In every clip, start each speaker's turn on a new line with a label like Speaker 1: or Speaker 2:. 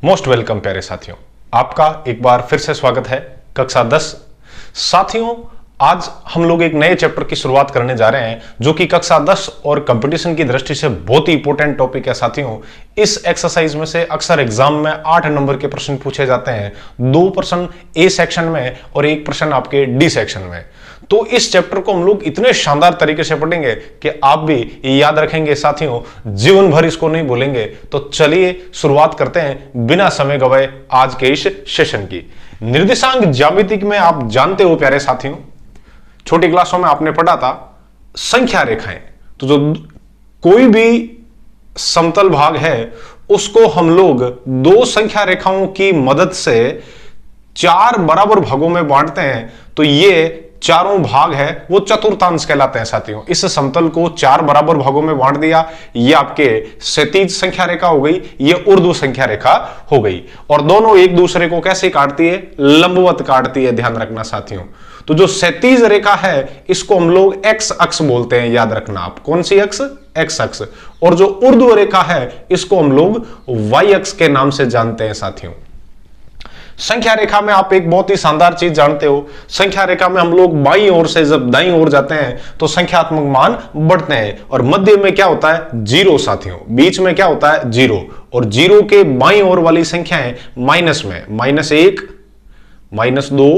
Speaker 1: Most welcome प्यारे साथियों, आपका एक बार फिर से स्वागत है कक्षा 10। साथियों, आज हम लोग एक नए चैप्टर की शुरुआत करने जा रहे हैं जो कि कक्षा 10 और कंपटीशन की दृष्टि से बहुत ही इंपॉर्टेंट टॉपिक है। साथियों, इस एक्सरसाइज में से अक्सर एग्जाम में 8 नंबर के प्रश्न पूछे जाते हैं, 2 प्रश्न ए सेक्शन में और 1 प्रश्न आपके डी सेक्शन में। तो इस चैप्टर को हम लोग इतने शानदार तरीके से पढ़ेंगे कि आप भी याद रखेंगे साथियों, जीवन भर इसको नहीं भूलेंगे। तो चलिए शुरुआत करते हैं बिना समय गवाए आज के इस सेशन की। निर्देशांक ज्यामिति में आप जानते हो प्यारे साथियों, छोटी क्लासों में आपने पढ़ा था संख्या रेखाएं। तो जो कोई भी समतल भाग है उसको हम लोग 2 संख्या रेखाओं की मदद से 4 बराबर भागों में बांटते हैं। तो ये चारों भाग है वो चतुर्थांश कहलाते हैं। साथियों, इस समतल को 4 बराबर भागों में बांट दिया। ये आपके क्षैतिज संख्या रेखा हो गई, ये ऊर्ध्व संख्या रेखा हो गई, और दोनों एक दूसरे को कैसे काटती है? लंबवत काटती है। ध्यान रखना साथियों, तो जो क्षैतिज रेखा है इसको हम लोग एक्स अक्ष बोलते हैं। याद रखना आप, कौन सी अक्ष? एक्स अक्ष। और जो ऊर्ध्व रेखा है इसको हम लोग वाई अक्ष के नाम से जानते हैं। साथियों, संख्या रेखा में आप एक बहुत ही शानदार चीज जानते हो, संख्या रेखा में हम लोग बाईं ओर से जब दाईं ओर जाते हैं तो संख्यात्मक मान बढ़ते हैं, और मध्य में क्या होता है? जीरो। साथियों, बीच में क्या होता है? जीरो। और जीरो के बाईं ओर वाली संख्याएं माइनस में -1, -2,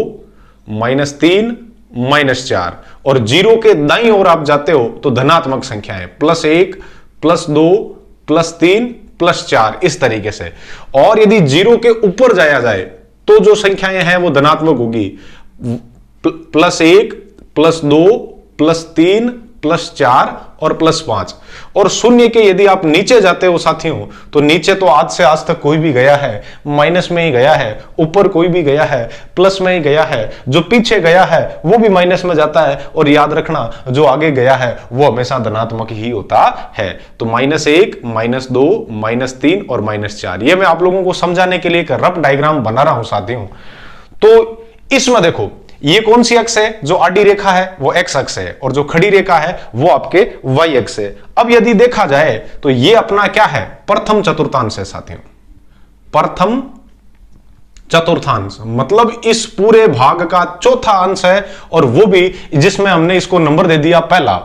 Speaker 1: -3, -4, और जीरो के दाईं ओर आप जाते हो तो धनात्मक संख्याएं +1, +2, +3, +4, इस तरीके से। और यदि जीरो के ऊपर जाया जाए तो जो संख्याएं हैं वो धनात्मक होगी, +1, +2, +3, +4 और +5। और शून्य के यदि आप नीचे जाते हो साथियों, तो नीचे तो आज से आज तक कोई भी गया है, माइनस में ही गया है, ऊपर कोई भी गया है, प्लस में ही गया है, जो पीछे गया है वो भी माइनस में जाता है, और याद रखना जो आगे गया है वो हमेशा धनात्मक ही होता है। तो -1, -2, -3 और -4, ये मैं आप लोगों को समझाने के लिए एक रफ डायग्राम बना रहा हूं साथियों। तो इसमें देखो, ये कौन सी अक्ष है? जो आडी रेखा है वो एक्स अक्ष है, और जो खड़ी रेखा है वो आपके वाई अक्ष है। अब यदि देखा जाए तो ये अपना क्या है? प्रथम चतुर्थांश है साथियों। प्रथम चतुर्थांश मतलब इस पूरे भाग का चौथा अंश है, और वो भी जिसमें हमने इसको नंबर दे दिया पहला।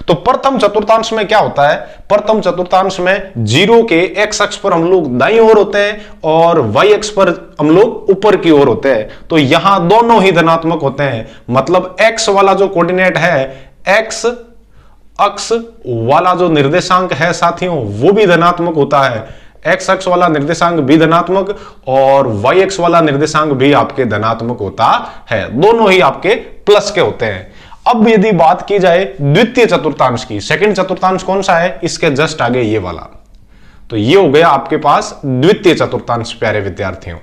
Speaker 1: तो प्रथम चतुर्थांश में क्या होता है? प्रथम चतुर्थांश में जीरो के एक्स अक्ष पर हम लोग दाईं ओर होते हैं और वाई अक्ष पर हम लोग ऊपर की ओर होते हैं। तो यहां दोनों ही धनात्मक होते हैं, मतलब एक्स वाला जो कोऑर्डिनेट है, एक्स अक्ष वाला जो निर्देशांक है साथियों वो भी धनात्मक होता है। एक्स अक्ष वाला निर्देशांक भी धनात्मक और वाई अक्ष वाला निर्देशांक भी आपके धनात्मक होता है, दोनों ही आपके प्लस के होते हैं। अब यदि बात की जाए द्वितीय चतुर्थांश की, सेकंड चतुर्थांश कौन सा है? इसके जस्ट आगे ये वाला। तो ये हो गया आपके पास द्वितीय चतुर्थांश प्यारे विद्यार्थियों।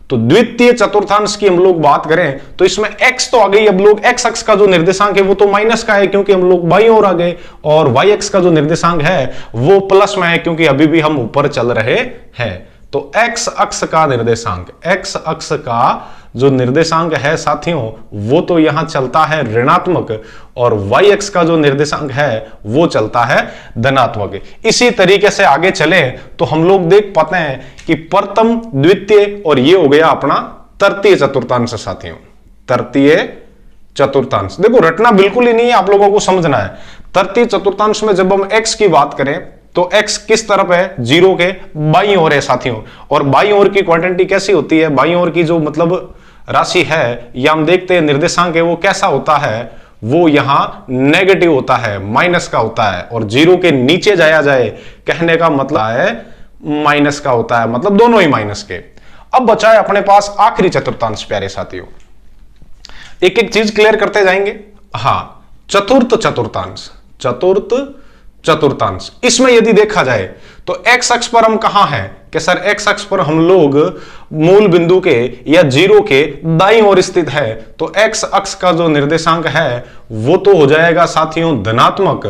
Speaker 1: तो द्वितीय चतुर्थांश की हम लोग बात करें तो इसमें x तो आ गई। अब लोग x अक्ष का जो निर्देशांक है वो तो माइनस का है क्योंकि हम लोग बाईं ओर आ गए, और y अक्ष का जो निर्देशांक है वो प्लस में है क्योंकि अभी भी हम ऊपर चल रहे हैं। तो x अक्ष का निर्देशांक, x अक्ष का जो निर्देशांक है साथियों वो तो यहां चलता है ऋणात्मक, और y अक्ष का जो निर्देशांक है वो चलता है धनात्मक। इसी तरीके से आगे चले तो हम लोग देख पाते हैं कि प्रथम, द्वितीय और ये हो गया अपना तृतीय चतुर्थांश साथियों। तृतीय चतुर्थांश देखो रटना बिल्कुल ही नहीं है, आप लोगों को समझना है। तृतीय चतुर्थांश में जब हम x की बात करें तो x किस तरफ है? जीरो के बाईं ओर है साथियों। और बाईं ओर की क्वांटिटी कैसी होती है? बाईं ओर की जो मतलब राशि है या हम देखते हैं निर्देशांक है वो कैसा होता है? वो यहां नेगेटिव होता है, माइनस का होता है। और जीरो के नीचे जाया जाए कहने का मतलब है माइनस का होता है, मतलब दोनों ही माइनस के। अब बचा है अपने पास आखिरी चतुर्थांश प्यारे साथियों। एक एक चीज क्लियर करते जाएंगे। हाँ, चतुर्थ चतुर्थांश, चतुर्थ चतुर्थांश। इसमें यदि देखा जाए तो x अक्ष पर हम कहां हैं? कि सर x अक्ष पर हम लोग मूल बिंदु के या जीरो के दाईं ओर स्थित है। तो x अक्ष का जो निर्देशांक है वो तो हो जाएगा साथियों धनात्मक,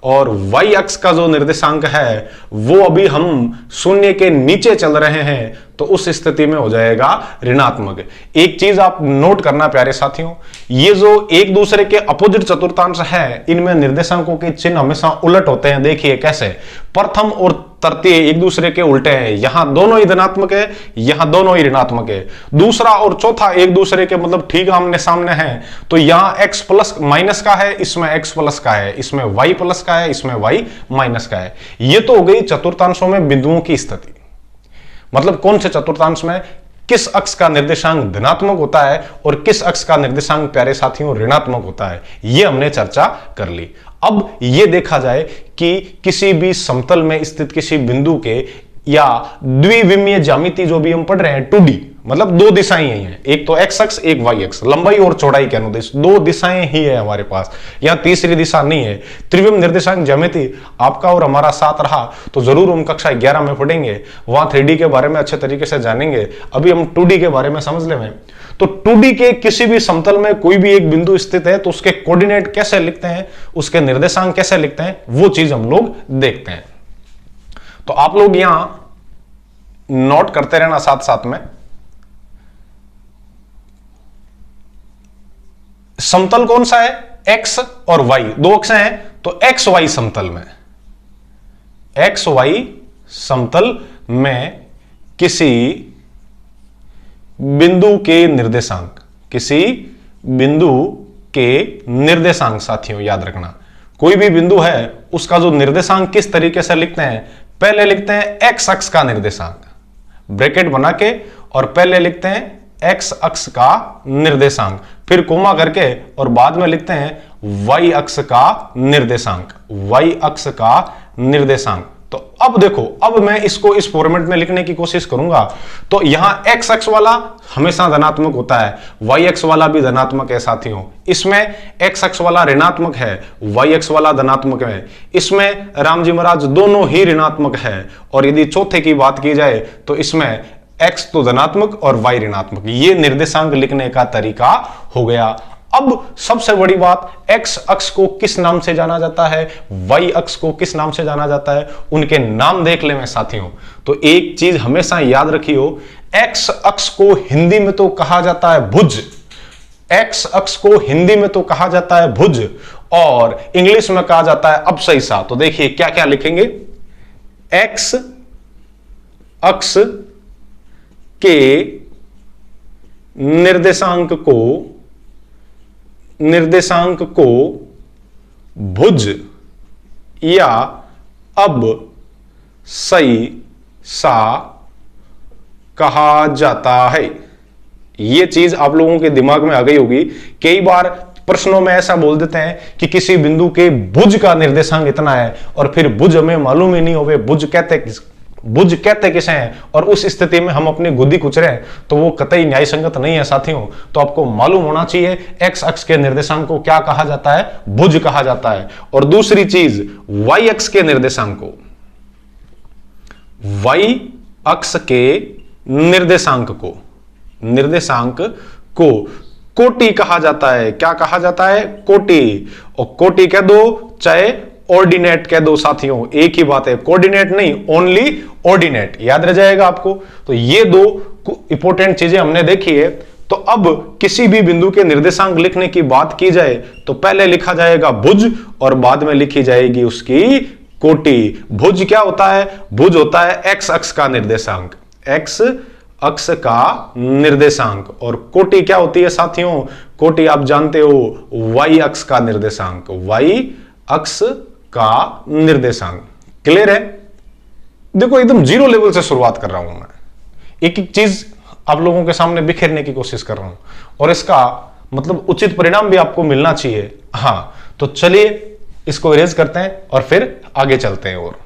Speaker 1: और y अक्ष का जो निर्देशांक है वो अभी हम शून्य के नीचे चल रहे हैं तो उस स्थिति में हो जाएगा ऋणात्मक। एक चीज आप नोट करना प्यारे साथियों, ये जो एक दूसरे के अपोजिट चतुर्थांश है इनमें निर्देशांकों के चिन्ह हमेशा उलट होते हैं। देखिए कैसे, प्रथम और तृतीय एक दूसरे के उल्टे हैं, यहां दोनों ही धनात्मक है, यहां दोनों ही ऋणात्मक है। दूसरा और चौथा एक दूसरे के मतलब ठीक आमने सामने हैं, तो यहां x प्लस माइनस का है, इसमें x प्लस का है, इसमें y प्लस का है, इसमें y माइनस का है। ये तो हो गई चतुर्थांशों में बिंदुओं की स्थिति, मतलब कौन से चतुर्थांश में किस अक्ष का निर्देशांक धनात्मक होता है और किस अक्ष का निर्देशांक प्यारे साथियों ऋणात्मक होता है, ये हमने चर्चा कर ली। अब ये देखा जाए कि किसी भी समतल में स्थित किसी बिंदु के या द्विविमीय ज्यामिति जो भी हम पढ़ रहे हैं 2D, मतलब दो दिशाएं ही हैं, एक तो x अक्ष एक y अक्ष, लंबाई और चौड़ाई के अनुदेश दो दिशाएं ही है हमारे पास, यहां तीसरी दिशा नहीं है। त्रिविम निर्देशांक ज्यामिति आपका और हमारा साथ रहा तो जरूर हम कक्षा 11 में पढ़ेंगे, वहां 3D के बारे में अच्छे तरीके से जानेंगे। अभी हम 2D के बारे में समझ लेंगे। तो 2D के किसी भी समतल में कोई भी एक बिंदु स्थित है तो उसके कोऑर्डिनेट कैसे लिखते हैं, उसके निर्देशांक कैसे लिखते हैं, वो चीज हम लोग देखते हैं। तो आप लोग यहां नोट करते रहना साथ साथ में। समतल कौन सा है, x और y, दो अक्ष हैं, तो एक्स वाई समतल में, एक्स वाई समतल में किसी बिंदु के निर्देशांक, किसी बिंदु के निर्देशांक साथियों याद रखना, कोई भी बिंदु है उसका जो निर्देशांक किस तरीके से लिखते हैं, पहले लिखते हैं x अक्ष का निर्देशांक ब्रैकेट बना के, और पहले लिखते हैं x अक्ष का निर्देशांक, फिर कोमा करके, और बाद में लिखते हैं y अक्ष का निर्देशांक, y अक्ष का निर्देशांक। तो अब देखो, अब मैं इसको इस फॉर्मेट में लिखने की कोशिश करूंगा। तो यहां x अक्ष वाला हमेशा धनात्मक होता है, y अक्ष वाला भी धनात्मक है साथियों, इसमें x अक्ष वाला ऋणात्मक है, y अक्ष वाला धनात्मक है, इसमें राम जी महाराज दोनों ही ऋणात्मक है, और यदि चौथे की बात की जाए तो इसमें x तो धनात्मक और y ऋणात्मक। ये निर्देशांक लिखने का तरीका हो गया। अब सबसे बड़ी बात, x अक्ष को किस नाम से जाना जाता है, y अक्ष को किस नाम से जाना जाता है, उनके नाम देख ले मैं साथियों। तो एक चीज हमेशा याद रखियो, x अक्ष को हिंदी में तो कहा जाता है भुज, x अक्ष को हिंदी में तो कहा जाता है भुज, और इंग्लिश में कहा जाता है अब्सैसा। तो देखिए क्या क्या लिखेंगे, x अक्ष के निर्देशांक को भुज या अब सही सा कहा जाता है। यह चीज आप लोगों के दिमाग में आ गई होगी। कई बार प्रश्नों में ऐसा बोल देते हैं कि किसी बिंदु के भुज का निर्देशांक इतना है, और फिर भुज हमें मालूम ही नहीं होवे भुज कहते किसे हैं, और उस स्थिति में हम अपनी गुद्दी कुचरे हैं, तो वो कतई न्याय संगत नहीं है साथियों। तो आपको मालूम होना चाहिए x अक्ष के निर्देशांक को क्या कहा जाता है, भुज कहा जाता है। और दूसरी चीज, y अक्ष के निर्देशांक को, y अक्ष के निर्देशांक को कोटि कहा जाता है। क्या कहा जाता है, कोटि। और कोटि कह दो चाहे ऑर्डिनेट कह दो साथियों, एक ही बात है, कोऑर्डिनेट नहीं, ओनली ऑर्डिनेट, याद रह जाएगा आपको। तो ये दो इंपॉर्टेंट चीजें हमने देखी है। तो अब किसी भी बिंदु के निर्देशांक लिखने की बात की जाए तो पहले लिखा जाएगा भुज और बाद में लिखी जाएगी उसकी कोटि। भुज क्या होता है, भुज होता है x अक्ष का निर्देशांक, x अक्ष का निर्देशांक। और कोटि क्या होती है साथियों, कोटि आप जानते हो y अक्ष का निर्देशांक, y अक्ष का निर्देशांक। क्लियर है। देखो एकदम जीरो लेवल से शुरुआत कर रहा हूं मैं, एक एक चीज आप लोगों के सामने बिखेरने की कोशिश कर रहा हूं, और इसका मतलब उचित परिणाम भी आपको मिलना चाहिए। हां, तो चलिए इसको इरेज करते हैं और फिर आगे चलते हैं। और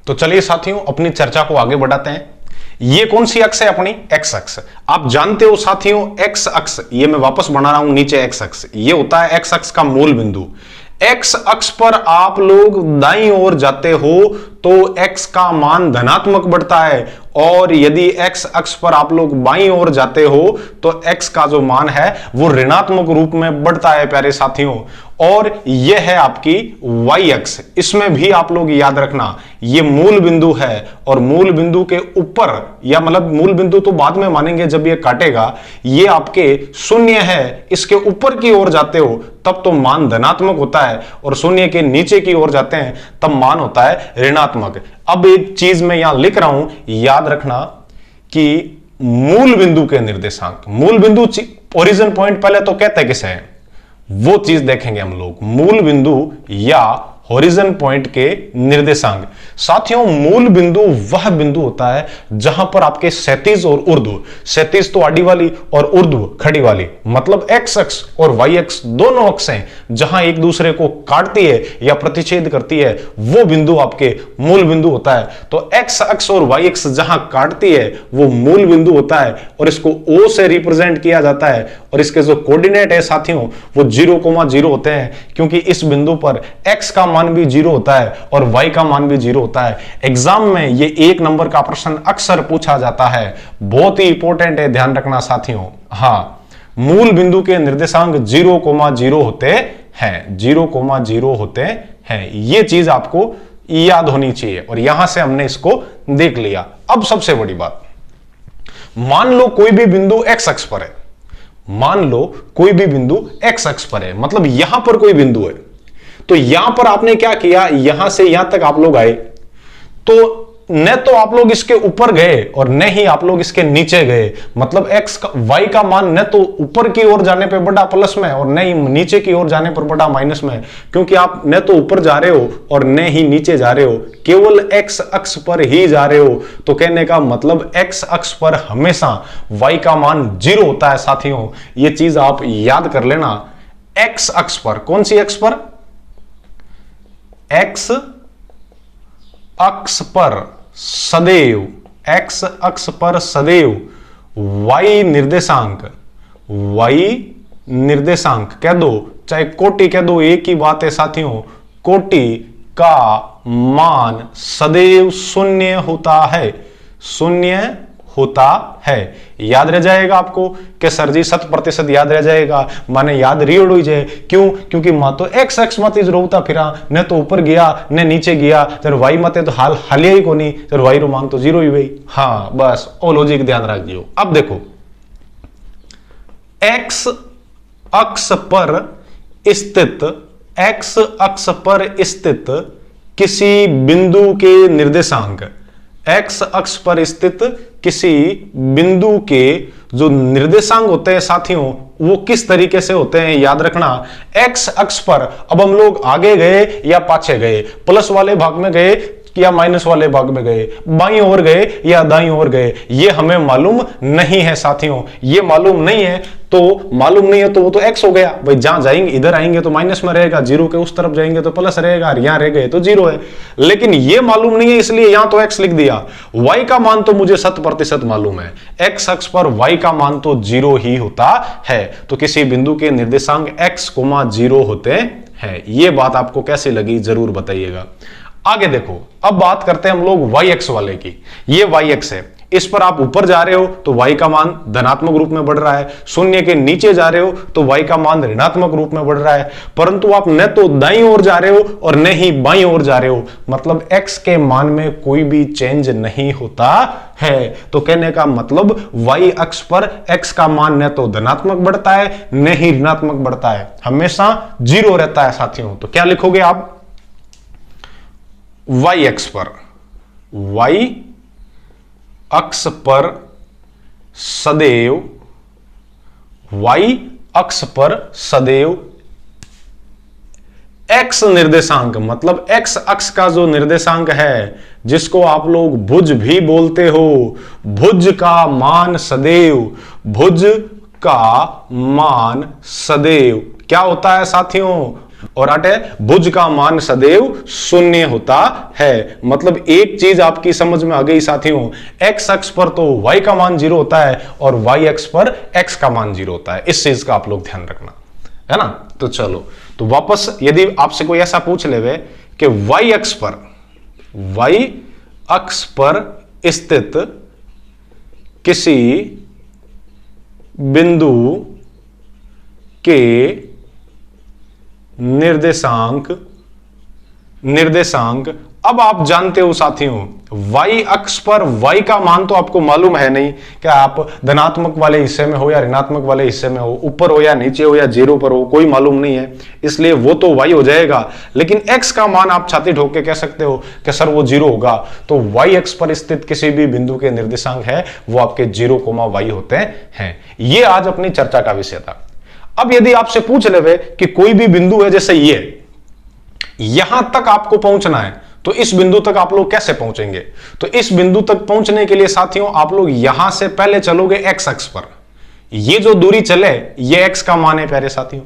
Speaker 1: तो चलिए साथियों अपनी चर्चा को आगे बढ़ाते हैं। ये कौन सी अक्ष है अपनी, x अक्ष। आप जानते हो साथियों x अक्ष, ये मैं वापस बना रहा हूं नीचे, x अक्ष ये होता है x अक्ष का मूल बिंदु। x अक्ष पर आप लोग दाईं ओर जाते हो तो x का मान धनात्मक बढ़ता है, और यदि x अक्ष पर आप लोग बाईं ओर जाते हो तो x का जो मान है वो ऋणात्मक रूप में बढ़ता है प्यारे साथियों। और यह है आपकी y अक्ष। इसमें भी आप लोग याद रखना ये मूल बिंदु है, और मूल बिंदु के ऊपर, या मतलब मूल बिंदु तो बाद में मानेंगे जब ये काटेगा, ये आपके शून्य है, इसके ऊपर की ओर जाते हो तब तो मान धनात्मक होता है, और शून्य के नीचे की ओर जाते हैं तब मान होता है ऋणात्मक। अब एक चीज मैं यहां लिख रहा हूं, याद रखना कि मूल बिंदु के निर्देशांक, मूल बिंदु ओरिजिन पॉइंट पहले तो कहते किसे है, वो चीज देखेंगे हम लोग, मूल बिंदु या होरिजन पॉइंट के निर्देशांक। साथियों मूल बिंदु वह बिंदु होता है जहां पर आपके क्षैतिज और ऊर्ध्व, क्षैतिज तो आड़ी वाली और ऊर्ध्व खड़ी वाली, मतलब एक्स अक्ष और वाई अक्ष दोनों अक्ष हैं, जहां एक दूसरे को काटती है या प्रतिच्छेद करती है, वो बिंदु आपके मूल बिंदु होता है। तो एक्स अक्ष और वाई अक्ष जहां काटती है वो मूल बिंदु होता है, और इसको O से रिप्रेजेंट किया जाता है, और इसके जो कोऑर्डिनेट है साथियों वो 0,0 होते हैं, क्योंकि इस बिंदु पर x का मान भी 0 होता है और y का मान भी 0 होता है। एग्जाम में ये 1 नंबर का प्रश्न अक्सर पूछा जाता है, बहुत ही इंपॉर्टेंट है, ध्यान रखना साथियों। हाँ, मूल बिंदु के निर्देशांक 0,0 होते हैं, 0,0 होते हैं, ये चीज आपको याद होनी चाहिए, और यहां से हमने इसको देख लिया। अब सबसे बड़ी बात, मान लो कोई भी बिंदु x अक्ष पर है, मान लो कोई भी बिंदु x अक्ष पर है, मतलब यहां पर कोई बिंदु है, तो यहां पर आपने क्या किया, यहां से यहां तक आप लोग आए, तो न तो आप लोग इसके ऊपर गए और न ही आप लोग इसके नीचे गए, मतलब x का y का मान न तो ऊपर की ओर जाने पे बढ़ा प्लस में और न ही नीचे की ओर जाने पर बढ़ा माइनस में, क्योंकि आप न तो ऊपर जा रहे हो और न ही नीचे जा रहे हो, केवल x अक्ष पर ही जा रहे हो। तो कहने का मतलब x अक्ष पर हमेशा y का मान 0 होता है साथियों, ये चीज आप याद कर लेना। x अक्ष पर, कौन सी अक्ष पर, x अक्ष पर सदैव, x अक्ष पर सदैव y निर्देशांक, y निर्देशांक कह दो चाहे कोटि कह दो, एक ही बात है साथियों, कोटि का मान सदैव 0 होता है, 0 होता है। याद रह जाएगा आपको कि सर जी 100% याद रह जाएगा, माने याद रियोड हो जाए, क्यों, क्योंकि मा तो एक्स अक्ष मत रोता फिरा, न तो ऊपर गया न नीचे गया, जब वाई मते तो हाल हालिया ही कोनी, जब वाई रो मान तो 0 ही गई। हाँ बस ओ लॉजिक ध्यान रख दियो। अब देखो एक्स अक्ष पर स्थित, एक्स अक्ष पर स्थित किसी बिंदु के निर्देशांक, एक्स अक्ष पर स्थित किसी बिंदु के जो निर्देशांक होते हैं साथियों वो किस तरीके से होते हैं, याद रखना। एक्स अक्ष पर अब हम लोग आगे गए या पाछे गए, प्लस वाले भाग में गए या माइनस वाले भाग में गए, बाईं ओर गए या दाईं ओर गए, ये हमें मालूम नहीं है साथियों, ये मालूम नहीं है, तो मालूम नहीं है तो वो तो एक्स हो गया भाई, जहां जाएंगे इधर आएंगे तो माइनस में रहेगा, 0 के उस तरफ जाएंगे तो प्लस रहेगा, यहां रह गए तो 0 है, लेकिन ये मालूम नहीं है इसलिए यहां तो एक्स लिख दिया। y का मान तो मुझे 100% मालूम है, एक्स अक्ष पर y का मान तो 0 ही होता है, तो किसी बिंदु के निर्देशांक x, 0 होते हैं। ये बात आपको कैसी लगी जरूर बताइएगा। आगे देखो, अब बात करते हैं हम लोग y अक्ष वाले की। ये y अक्ष है, इस पर आप ऊपर जा रहे हो तो y का मान धनात्मक रूप में बढ़ रहा है, शून्य के नीचे जा रहे हो तो y का मान ऋणात्मक रूप में बढ़ रहा है, परंतु आप न तो दाईं ओर जा रहे हो और न ही बाईं ओर जा रहे हो, मतलब x के मान में कोई भी चेंज नहीं होता है। तो कहने का मतलब y अक्ष पर x का मान न तो धनात्मक बढ़ता है न ही ऋणात्मक बढ़ता है, हमेशा 0 रहता है साथियों। तो क्या लिखोगे आप, y अक्ष पर, y अक्ष पर सदैव, y अक्ष पर सदैव x निर्देशांक, मतलब x अक्ष का जो निर्देशांक है जिसको आप लोग भुज भी बोलते हो, भुज का मान सदैव, भुज का मान सदैव क्या होता है साथियों, और अटे भुज का मान सदैव 0 होता है। मतलब एक चीज आपकी समझ में आ गई साथियों, x अक्ष पर तो y का मान 0 होता है और y अक्ष पर x का मान 0 होता है, इस चीज का आप लोग ध्यान रखना है ना। तो चलो, तो वापस यदि आपसे कोई ऐसा पूछ लेवे कि y अक्ष पर y अक्ष पर स्थित किसी बिंदु के निर्देशांक। अब आप जानते हो साथियों, y अक्ष पर y का मान तो आपको मालूम है नहीं, क्या आप धनात्मक वाले हिस्से में हो या ऋणात्मक वाले हिस्से में हो, ऊपर हो या नीचे हो या जीरो पर हो, कोई मालूम नहीं है, इसलिए वो तो y हो जाएगा। लेकिन x का मान आप छाती ठोक के कह सकते हो कि सर वो जीरो होगा। तो y अक्ष पर स्थित किसी भी बिंदु के निर्देशांक है वो आपके 0, y होते हैं। ये आज अपनी चर्चा का विषय था। अब यदि आपसे पूछ ले कि कोई भी बिंदु है, जैसे ये यहां तक आपको पहुंचना है, तो इस बिंदु तक आप लोग कैसे पहुंचेंगे? तो इस बिंदु तक पहुंचने के लिए साथियों आप लोग यहां से पहले चलोगे x अक्ष पर। ये जो दूरी चले ये x का मान है प्यारे साथियों,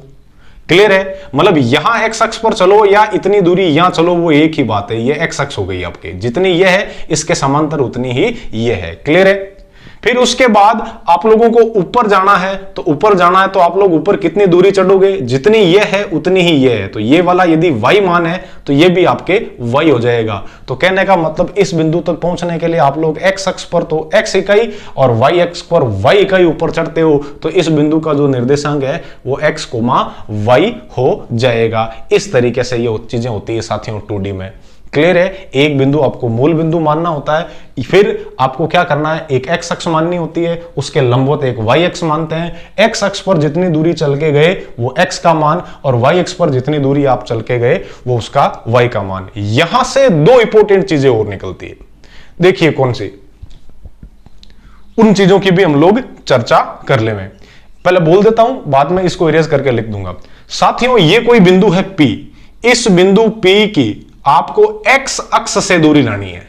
Speaker 1: क्लियर है? मतलब यहां x अक्ष पर चलो या इतनी दूरी यहां चलो, वो एक ही बात है। ये x अक्ष हो गई आपके, जितनी ये है इसके समांतर उतनी ही ये है, क्लियर है? फिर उसके बाद आप लोगों को ऊपर जाना है, तो ऊपर जाना है तो आप लोग ऊपर कितनी दूरी चढ़ोगे? जितनी ये है उतनी ही ये है। तो ये वाला यदि y मान है तो ये भी आपके y हो जाएगा। तो कहने का मतलब इस बिंदु तक पहुंचने के लिए आप लोग x अक्ष पर तो x इकाई और y अक्ष पर y इकाई ऊपर चढ़ते हो, तो इस बिंदु का जो निर्देशांक है वो x, y हो जाएगा। इस तरीके से ये चीजें होती है साथियों 2D में, क्लियर है? एक बिंदु आपको मूल बिंदु मानना होता है, फिर आपको क्या करना है, एक x अक्ष माननी होती है, उसके लंबवत एक y अक्ष मानते हैं। x अक्ष पर जितनी दूरी चल के गए वो x का मान, और y अक्ष पर जितनी दूरी आप चल के गए वो उसका y का मान। यहां से दो इंपॉर्टेंट चीजें और निकलती है, देखिए कौन सी, उन चीजों की भी हम लोग चर्चा कर ले। मैं पहले बोल देता हूं, बाद में इसको इरेज करके लिख दूंगा। साथियों ये कोई बिंदु है P, इस बिंदु P की आपको x अक्ष से दूरी लानी है,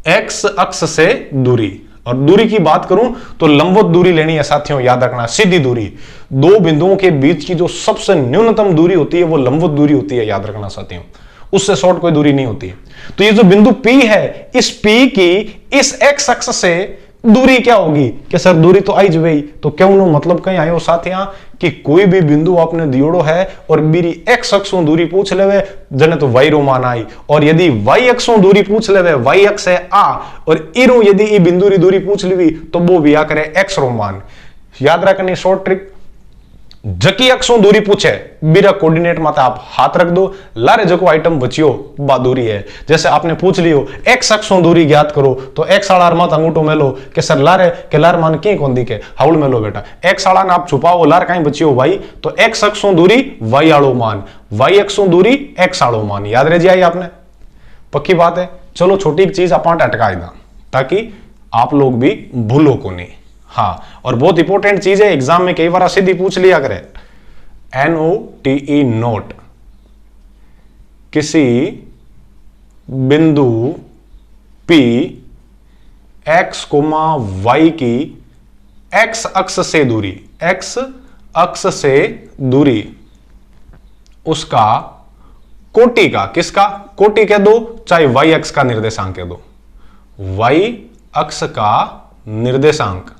Speaker 1: x अक्ष से दूरी। और दूरी की बात करूं तो लंबवत दूरी लेनी है साथियों, याद रखना, सीधी दूरी। दो बिंदुओं के बीच की जो सबसे न्यूनतम दूरी होती है वो लंबवत दूरी होती है, याद रखना साथियों, उससे शॉर्ट कोई दूरी नहीं होती है। तो ये जो बिंदु P है, इस P की इस x अक्ष से दूरी क्या होगी? कि सर दूरी तो आई जवेई, तो क्यों नो मतलब कहीं आयो साथियां कि कोई भी बिंदु आपने दियोड़ो है और मेरी x अक्षों दूरी पूछ लेवे जने तो y रो मान आई, और यदि y अक्षों दूरी पूछ लेवे, y अक्ष है a, और इरो यदि ई बिंदु री दूरी पूछ लेवी तो वो भी आ करे x रो मान। याद रखनी शॉर्ट ट्रिक, जकी अक्षों दूरी पूछे बिरा कोऑर्डिनेट माते आप हाथ रख दो, लारे जको आइटम बचियो बा दूरी है। जैसे आपने पूछ लियो x अक्षों दूरी ज्ञात करो, तो x आड़ा मत अंगूठो मेलो के सर लारे के लार मान के कौन दिखे, हाउल मेलो बेटा, x आड़ा ना आप छुपाओ, लार कहीं बचियो y, तो x अक्षों दूरी y आड़ो मान, y अक्षों दूरी x आड़ो मान। याद रह जाए आपने, पक्की बात है। चलो छोटी एक चीज आप अटका दा ताकि आप लोग भी भूलो को नहीं। हाँ, और बहुत इंपॉर्टेंट चीज है, एग्जाम में कई बार सीधी पूछ लिया करे, NOTE नोट, किसी बिंदु P x, y की x अक्ष से दूरी, x अक्ष से दूरी, उसका कोटि का, किसका कोटि कह दो, चाहे y अक्ष का निर्देशांक कह दो, y अक्ष का निर्देशांक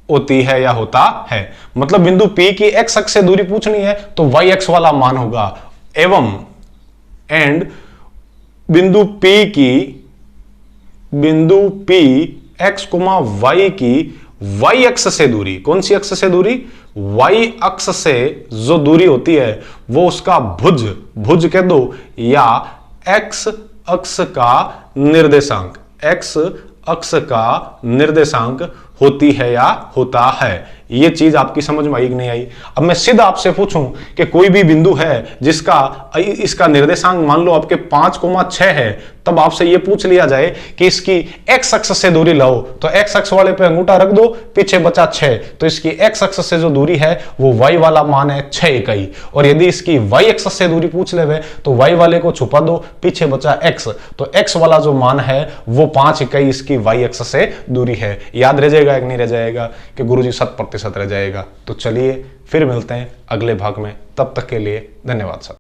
Speaker 1: होती है या होता है। मतलब बिंदु P की x अक्ष से दूरी पूछनी है तो y अक्ष वाला मान होगा, एवं एंड बिंदु P x, y की y अक्ष से दूरी, कौन सी अक्ष से दूरी, y अक्ष से जो दूरी होती है वो उसका भुज कह दो, या x अक्ष का निर्देशांक, x अक्ष का निर्देशांक होती है या होता है। ये चीज आपकी समझ में आई कि नहीं आई? अब मैं सीधा आपसे पूछूं कि कोई भी बिंदु है जिसका इसका निर्देशांक मान लो आपके 5,6 है, तब आपसे ये पूछ लिया जाए कि इसकी x अक्ष से दूरी लाओ, तो x अक्ष वाले पे अंगूठा रख दो, पीछे बचा 6, तो इसकी x अक्ष से जो दूरी है वो y वाला मान है 6 इकाई। और यदि इसकी y अक्ष से दूरी पूछ लेवे तो y वाले को छुपा दो, पीछे बचा x, तो x वाला जो मान है वो 5 इकाई इसकी y अक्ष से दूरी है। याद रह जाएगा कि नहीं रह जाएगा कि गुरुजी 100% रह जाएगा? तो चलिए फिर मिलते हैं अगले भाग में, तब तक के लिए धन्यवाद सर।